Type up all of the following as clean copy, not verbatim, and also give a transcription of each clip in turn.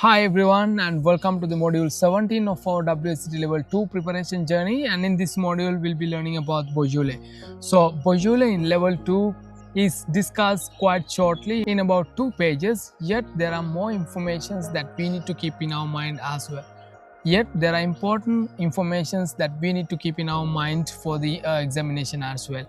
Hi everyone and welcome to the module 17 of our WSET Level 2 preparation journey, and in this module we'll be learning about Beaujolais. So Beaujolais in Level 2 is discussed quite shortly in about 2 pages, yet there are more informations that we need to keep in our mind as well. Yet there are important informations that we need to keep in our mind for the examination as well.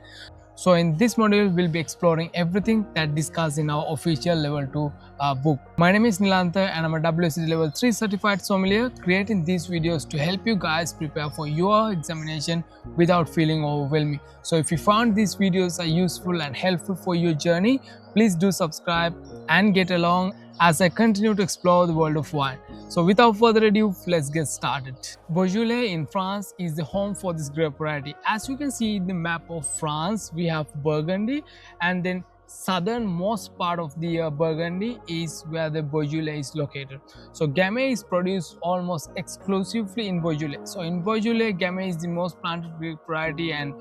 So in this module, we'll be exploring everything that discussed in our official level 2 book. My name is Nilantha and I'm a WSET level 3 certified sommelier, creating these videos to help you guys prepare for your examination without feeling overwhelming. So if you found these videos are useful and helpful for your journey, please do subscribe and get along as I continue to explore the world of wine. So without further ado, let's get started. Beaujolais in France is the home for this grape variety. As you can see in the map of France, we have Burgundy, and then southernmost part of the Burgundy is where the Beaujolais is located. So Gamay is produced almost exclusively in Beaujolais. So in Beaujolais, Gamay is the most planted grape variety, and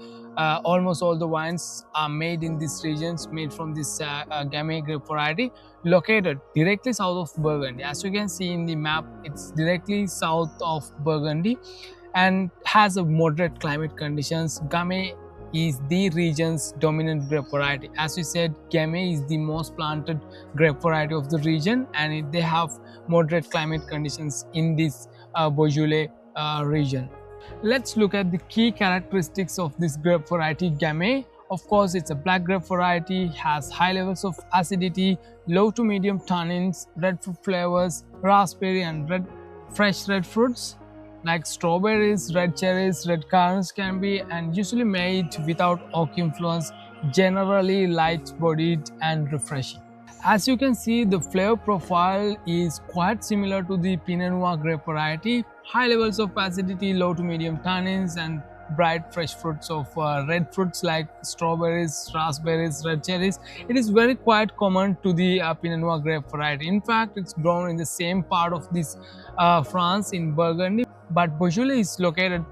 almost all the wines are made in these regions, made from this Gamay grape variety, located directly south of Burgundy. As you can see in the map, it's directly south of Burgundy and has a moderate climate conditions. Gamay is the region's dominant grape variety. As we said, Gamay is the most planted grape variety of the region, and they have moderate climate conditions in this Beaujolais region. Let's look at the key characteristics of this grape variety Gamay. Of course, it's a black grape variety, has high levels of acidity, low to medium tannins, red fruit flavors, raspberry and fresh red fruits like strawberries, red cherries, red currants can be, and usually made without oak influence, generally light-bodied and refreshing. As you can see, the flavor profile is quite similar to the Pinot Noir grape variety. High levels of acidity, low to medium tannins, and bright fresh fruits of red fruits like strawberries, raspberries, red cherries. It is very quite common to the Pinot Noir grape variety. In fact, it's grown in the same part of this France in Burgundy, but Beaujolais is located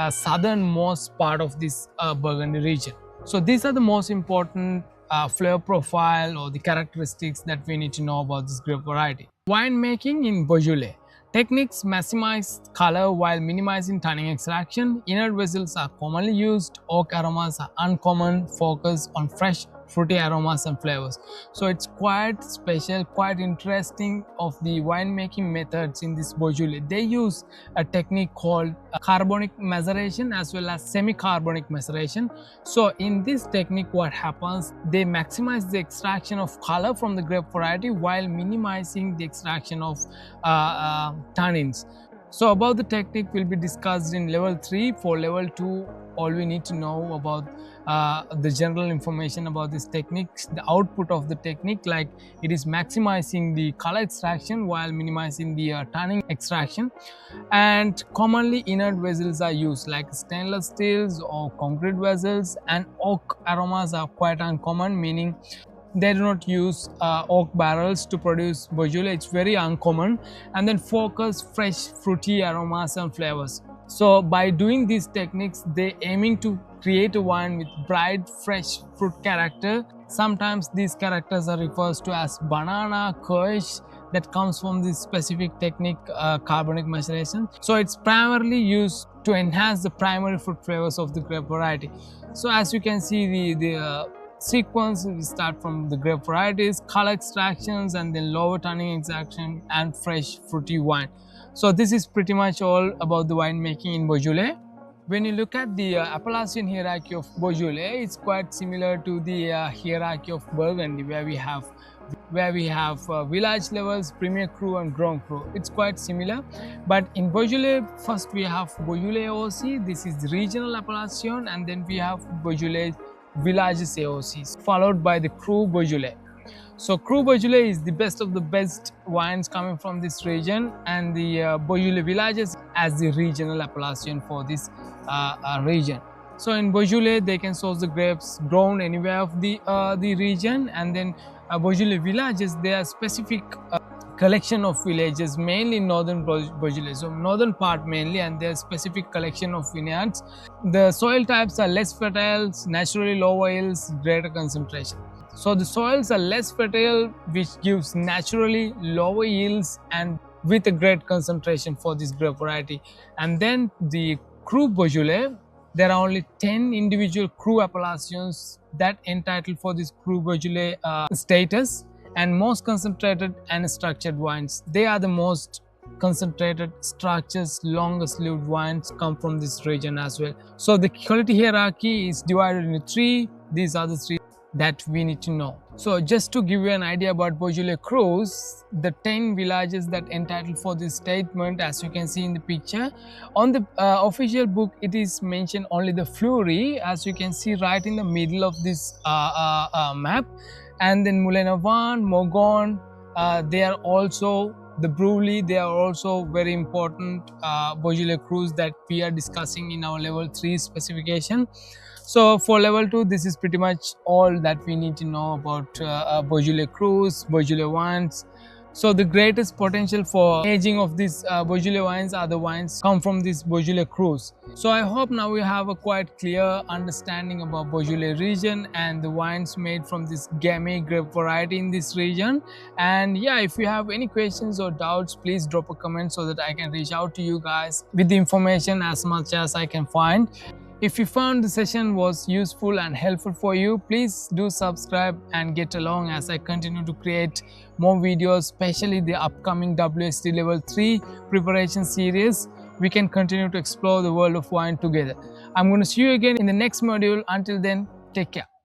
southernmost part of this Burgundy region. So these are the most important flavor profile or the characteristics that we need to know about this grape variety. Wine making in Beaujolais. Techniques maximize color while minimizing tannin extraction. Inert vessels are commonly used. Oak aromas are uncommon. Focus on fresh fruity aromas and flavors. So it's quite special, quite interesting of the winemaking methods in this Beaujolais. They use a technique called carbonic maceration as well as semi-carbonic maceration. So in this technique, what happens, they maximize the extraction of color from the grape variety while minimizing the extraction of tannins. So about the technique will be discussed in level 3. For level 2, all we need to know about the general information about this technique, the output of the technique, like it is maximizing the color extraction while minimizing the tannin extraction. And commonly inert vessels are used like stainless steels or concrete vessels, and oak aromas are quite uncommon, meaning they do not use oak barrels to produce Beaujolais. It's very uncommon. And then focus fresh fruity aromas and flavors. So by doing these techniques, they aiming to create a wine with bright fresh fruit character. Sometimes these characters are referred to as banana, kirsch, that comes from this specific technique, carbonic maceration. So it's primarily used to enhance the primary fruit flavors of the grape variety. So as you can see, the sequence, we start from the grape varieties, color extractions, and then lower tannin extraction and fresh fruity wine. So this is pretty much all about the winemaking in Beaujolais. When you look at the appellation hierarchy of Beaujolais, it's quite similar to the hierarchy of Burgundy, where we have village levels, premier cru and grand cru. It's quite similar, but in Beaujolais, first we have Beaujolais AOC. This is the regional appellation, and then we have Beaujolais Villages AOCs, followed by the Cru Beaujolais. So Cru Beaujolais is the best of the best wines coming from this region, and the Beaujolais Villages as the regional appellation for this region. So in Beaujolais, they can source the grapes grown anywhere of the region, and then Beaujolais Villages, they are specific collection of villages, mainly in northern Beaujolais, so northern part mainly, and there's specific collection of vineyards. The soil types are less fertile, naturally lower yields, greater concentration. So the soils are less fertile, which gives naturally lower yields and with a great concentration for this grape variety. And then the cru Beaujolais, there are only 10 individual cru appellations that entitle for this cru Beaujolais status, and most concentrated and structured wines. They are the most concentrated, structures, longest lived wines come from this region as well. So the quality hierarchy is divided into three. These are the three that we need to know. So just to give you an idea about Beaujolais Crus, the 10 villages that entitle for this statement, as you can see in the picture, on the official book it is mentioned only the Fleury, as you can see right in the middle of this map, and then Moulin-à-Vent, Morgon, they are also the Bruley, they are also very important Beaujolais Crus that we are discussing in our level 3 specification. So for level 2, this is pretty much all that we need to know about Beaujolais Crus, Beaujolais wines. So the greatest potential for aging of these Beaujolais wines are the wines come from this Beaujolais Crus. So I hope now we have a quite clear understanding about Beaujolais region and the wines made from this Gamay grape variety in this region. And yeah, if you have any questions or doubts, please drop a comment so that I can reach out to you guys with the information as much as I can find. If you found the session was useful and helpful for you, please do subscribe and get along as I continue to create more videos, especially the upcoming WSET Level 3 preparation series. We can continue to explore the world of wine together. I'm going to see you again in the next module. Until then, take care.